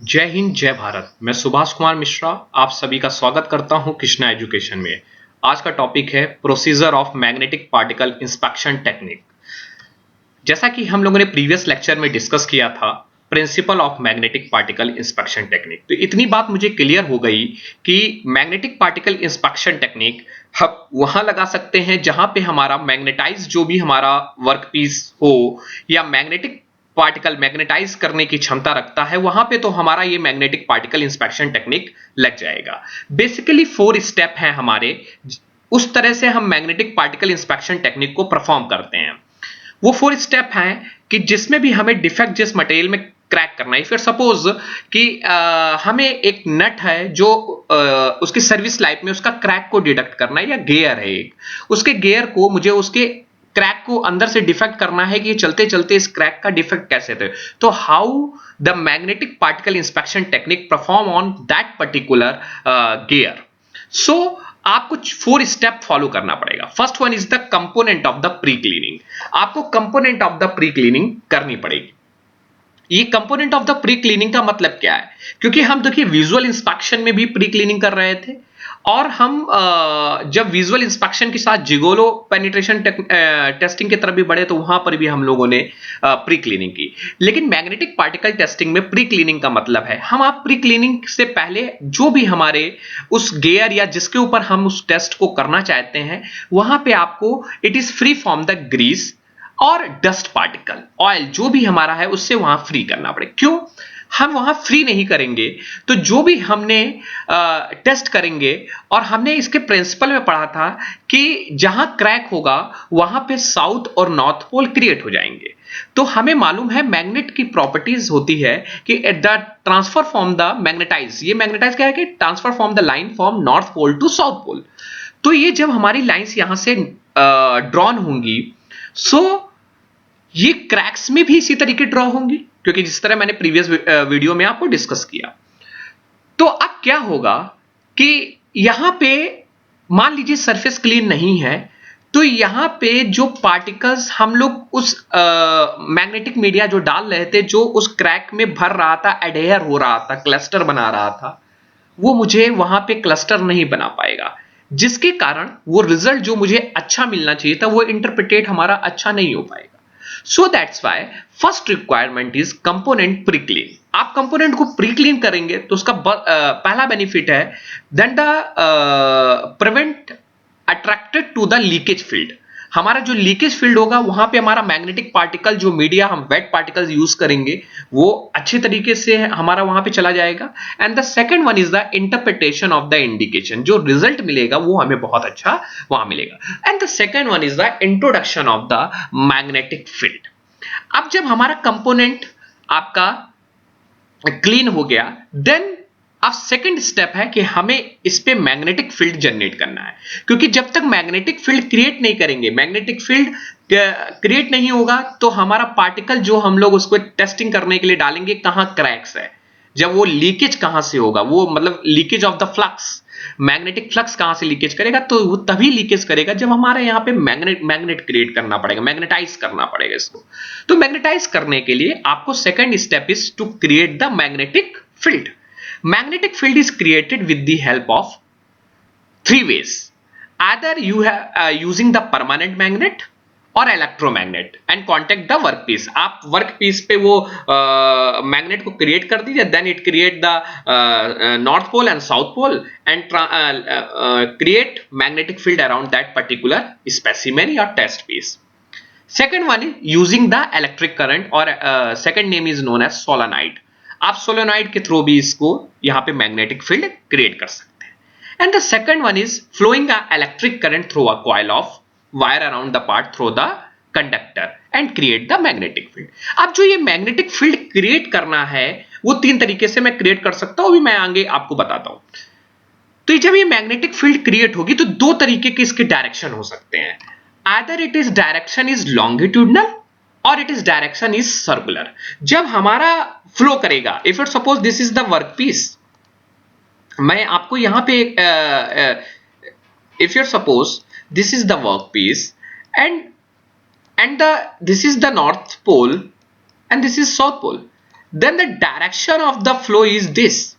जय हिंद जय भारत। मैं सुभाष कुमार मिश्रा आप सभी का स्वागत करता हूं कृष्णा एजुकेशन में। आज का टॉपिक है procedure of magnetic particle inspection technique. जैसा कि हम लोगों ने प्रीवियस लेक्चर में डिस्कस किया था principle of magnetic particle inspection technique, तो इतनी बात मुझे क्लियर हो गई कि मैग्नेटिक पार्टिकल इंस्पेक्शन टेक्निक हम वहां लगा सकते हैं जहां पे हमारा मैग्नेटाइज जो भी हमारा वर्कपीस हो या मैग्नेटिक पार्टिकल मैग्नेटाइज करने की क्षमता रखता है, वहां पे तो हमारा ये मैग्नेटिक पार्टिकल इंस्पेक्शन टेक्निक लग जाएगा। बेसिकली 4 स्टेप हैं हमारे, उस तरह से हम मैग्नेटिक पार्टिकल इंस्पेक्शन टेक्निक को परफॉर्म करते हैं। वो 4 स्टेप हैं कि जिसमें भी हमें डिफेक्ट जिस मटेरियल में क्रैक करना है। फिर सपोज कि हमें एक नट है जो उसकी सर्विस लाइफ में उसका क्रैक को डिटेक्ट करना है, या गियर है एक, उसके गियर को मुझे उसके क्रैक को अंदर से डिफेक्ट करना है कि ये चलते चलते इस क्रैक का डिफेक्ट कैसे थे। तो how the magnetic particle inspection technique perform on that particular gear. So आपको 4 स्टेप फॉलो करना पड़ेगा। First one is the component of the pre cleaning. आपको component of the pre cleaning करनी पड़ेगी। ये component of the pre cleaning का मतलब क्या है? क्योंकि हम देखिए विजुअल इंस्पेक्शन में भी प्री क्लीनिंग कर रहे थे, और हम जब विजुअल इंस्पेक्शन के साथ जिगोलो पेनिट्रेशन टेस्टिंग की तरफ भी बढ़े तो वहां पर भी हम लोगों ने प्री क्लीनिंग की। लेकिन मैग्नेटिक पार्टिकल टेस्टिंग में प्री क्लीनिंग का मतलब है हम आप प्री क्लीनिंग से पहले जो भी हमारे उस गियर या जिसके ऊपर हम उस टेस्ट को करना चाहते हैं, वहां पे आपको it is free from the grease और डस्ट पार्टिकल, ऑयल जो भी हमारा है उससे वहां फ्री करना पड़ेगा। क्यों हम वहां फ्री नहीं करेंगे? तो जो भी हमने टेस्ट करेंगे, और हमने इसके प्रिंसिपल में पढ़ा था कि जहां क्रैक होगा वहां पे साउथ और नॉर्थ पोल क्रिएट हो जाएंगे। तो हमें मालूम है मैग्नेट की प्रॉपर्टीज होती है कि at the transfer from the magnetize, ये मैग्नेटाइज क्या है कि transfer from the line from north pole to south pole. तो ये जब हमारी लाइंस यहां से ड्रॉन होंगी, सो ये क्रैक्स में भी इसी तरीके ड्रॉ होंगी, क्योंकि जिस तरह मैंने प्रीवियस वीडियो में आपको डिस्कस किया। तो अब क्या होगा कि यहां पे मान लीजिए सरफेस क्लीन नहीं है, तो यहां पे जो पार्टिकल्स हम लोग उस मैग्नेटिक मीडिया जो डाल रहे थे, जो उस क्रैक में भर रहा था, एडहेयर हो रहा था, क्लस्टर बना रहा था, वो मुझे वहां पे क्लस्टर नहीं बना पाएगा, जिसके कारण वो रिजल्ट जो मुझे अच्छा मिलना चाहिए था वो इंटरप्रिटेट हमारा अच्छा नहीं हो पाएगा। So that's why first requirement is component pre clean. आप कंपोनेंट को प्री क्लीन करेंगे तो उसका पहला बेनिफिट है then the prevent attracted to the leakage field. हमारा जो लीकेज फील्ड होगा वहां पे हमारा मैग्नेटिक पार्टिकल जो मीडिया हम वेट पार्टिकल्स यूज करेंगे वो अच्छे तरीके से हमारा वहां पे चला जाएगा। And the second one is the interpretation of the indication, जो रिजल्ट मिलेगा वो हमें बहुत अच्छा वहां मिलेगा। And the second one is the introduction of the magnetic field. अब जब हमारा कंपोनेंट आपका क्लीन हो गया, देन अब सेकंड स्टेप है कि हमें इस पे मैग्नेटिक फील्ड जनरेट करना है। क्योंकि जब तक मैग्नेटिक फील्ड क्रिएट नहीं करेंगे, मैग्नेटिक फील्ड क्रिएट नहीं होगा, तो हमारा पार्टिकल जो हम लोग उसको टेस्टिंग करने के लिए डालेंगे कहां क्रैक्स है, जब वो लीकेज कहां से होगा, वो मतलब leakage of the flux, magnetic flux कहां से लीकेज करेगा, तो वो तभी लीकेज करेगा जब हमारे यहां पे मैग्नेट क्रिएट करना पड़ेगा, मैग्नेटाइज करना पड़ेगा इसको। तो मैग्नेटाइज करने के लिए आपको second step is to create the magnetic field. Magnetic field is created with the help of 3 ways. Either you have using the permanent magnet और electromagnet and contact the workpiece. आप वर्कपीस पे वो magnet को create कर दीजिए, then it create the north pole and south pole and create magnetic field around that particular specimen या test piece. Second one is using the electric current, और second name is known as solenoid. आप solenoid के through भी इसको यहां पे magnetic field create कर सकते हैं। And the second one is flowing a electric current through a coil of wire around the part through the conductor and create the magnetic field. अब जो ये मैग्नेटिक फील्ड क्रिएट करना है वो 3 तरीके से मैं क्रिएट कर सकता हूं, अभी मैं आगे आपको बताता हूं। तो जब ये मैग्नेटिक फील्ड क्रिएट होगी तो 2 तरीके के इसके डायरेक्शन हो सकते हैं। Either it is direction is longitudinal और it is direction is circular. जब हमारा फ्लो करेगा, if it suppose this is the work piece, मैं आपको यहां पे if you suppose this is the work piece and the this is the north pole and this is south pole, then the direction of the flow is this.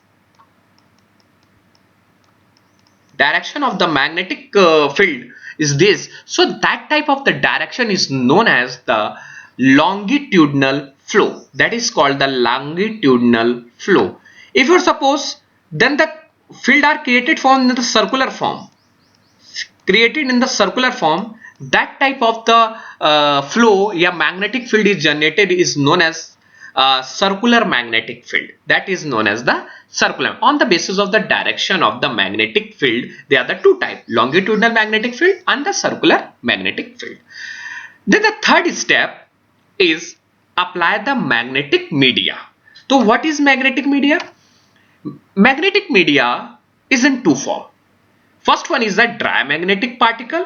Direction of the magnetic field is this. So that type of the direction is known as the longitudinal flow. That is called the longitudinal flow. If you suppose, then the field are created from the circular form. Created in the circular form, that type of the flow, yeah, magnetic field is generated, is known as circular magnetic field. That is known as the circular. On the basis of the direction of the magnetic field, there are the two types: longitudinal magnetic field and the circular magnetic field. Then the third step is apply the magnetic media. So what is magnetic media? Magnetic media is in two forms. First one is the dry magnetic particle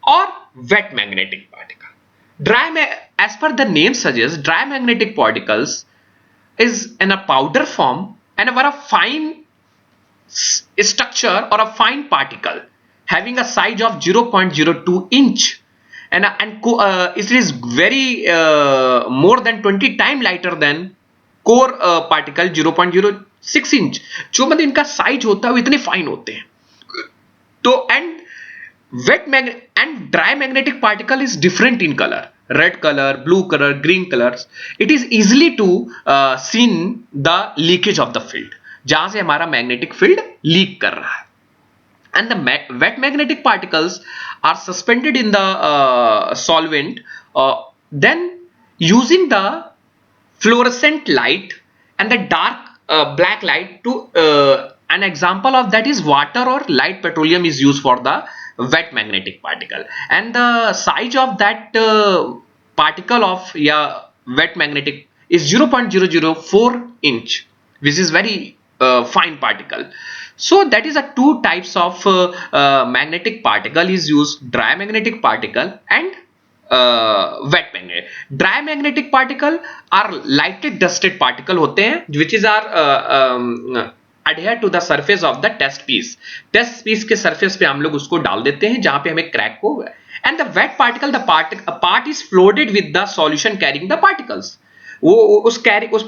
or wet magnetic particle. As per the name suggests, dry magnetic particles is in a powder form and a fine structure or a fine particle having a size of 0.02 inch, and it is very more than 20 times lighter than core particle 0.06 inch. जो मतलब इनका size होता है वो इतने fine होते हैं. तो and dry magnetic particle is different in color: red color, blue color, green colors. It is easily to seen the leakage of the field, जहां से हमारा magnetic field leak कर रहा है. And the wet magnetic particles are suspended in the solvent, then using the fluorescent light and the dark black light to an example of that is water or light petroleum is used for the wet magnetic particle, and the size of that particle of wet magnetic is 0.004 inch, which is very fine particle. So that is a two types of magnetic particle is used: dry magnetic particle and wet magnetic. Dry magnetic particle are lightly dusted particle होते हैं, which is adhere to the surface of the test piece. Test piece के surface पे हम लोग उसको डाल देते हैं जहां पे हमें crack को. And the wet particle, the part is flooded with the solution carrying the particles. वो उस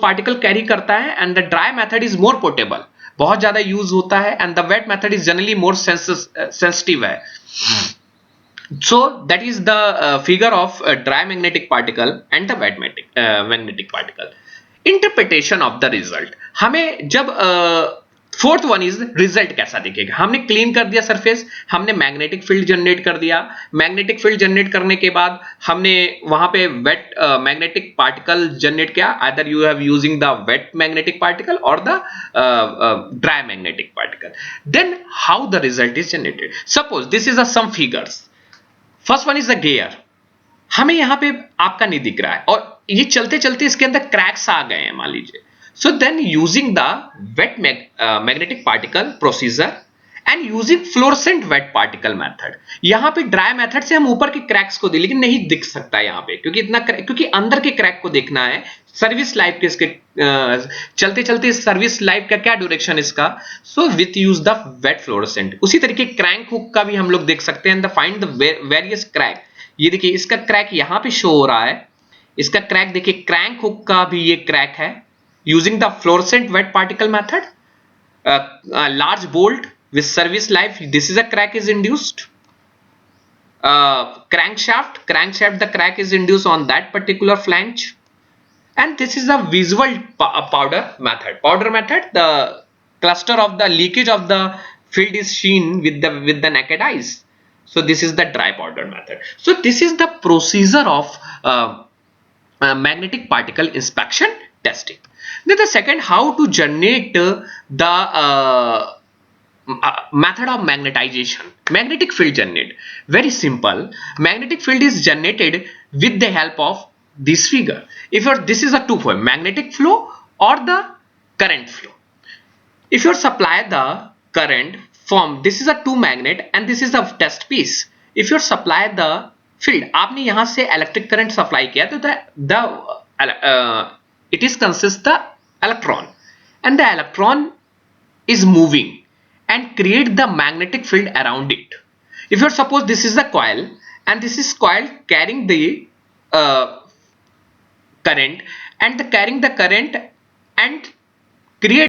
particle carry करता है. And the dry method is more portable, बहुत ज्यादा यूज होता है. And the wet method is generally more sensitive है. So that is the figure of dry magnetic particle and the wet magnetic particle. Interpretation of the result. हमें जब fourth one is result कैसा दिखेगा. हमने clean कर दिया surface, हमने magnetic field generate कर दिया. मैग्नेटिक फील्ड जनरेट करने के बाद हमने वहां पे वेट मैग्नेटिक पार्टिकल जनरेट किया. Either you have using the wet magnetic particle और the dry magnetic particle. Then how the result is generated. Suppose this is a some figures. First one is the gear. हमें यहां पे आपका नहीं दिख रहा है और ये चलते चलते इसके अंदर क्रैक्स आ गए हैं मान लीजिए. So then using the wet magnetic particle procedure and using fluorescent wet particle method. यहाँ पे dry method से हम ऊपर के cracks को दे, लेकिन नहीं दिख सकता यहाँ पे क्योंकि अंदर के crack को देखना है. सर्विस लाइफ के इसके चलते चलते सर्विस लाइफ का क्या ड्यूरेक्शन इसका. So with use the wet fluorescent. उसी तरीके क्रैंक हुक का भी हम लोग देख सकते हैं. Find the various crack. ये देखिए इसका क्रैक यहाँ पे शो हो रहा है. इसका क्रैक देखिए, क्रैंक हुक का भी ये क्रैक है. Using the fluorescent wet particle method, large bolt with service life, this is a crack is induced. Crankshaft, the crack is induced on that particular flange. And this is a visual powder method. The cluster of the leakage of the field is seen with the naked eyes. So this is the dry powder method. So this is the procedure of magnetic particle inspection testing. Then the second, how to generate the method of magnetization. Magnetic field generate. Very simple. Magnetic field is generated with the help of this figure. This is a two form, magnetic flow or the current flow. If you supply the current from, this is a two magnet and this is the test piece. If you supply the field, आपने यहाँ से electric current supply किया तो it is consists the electron, and the electron is moving and create the magnetic field around it. If you suppose this is the coil and this is coil carrying the current, and carrying the current and create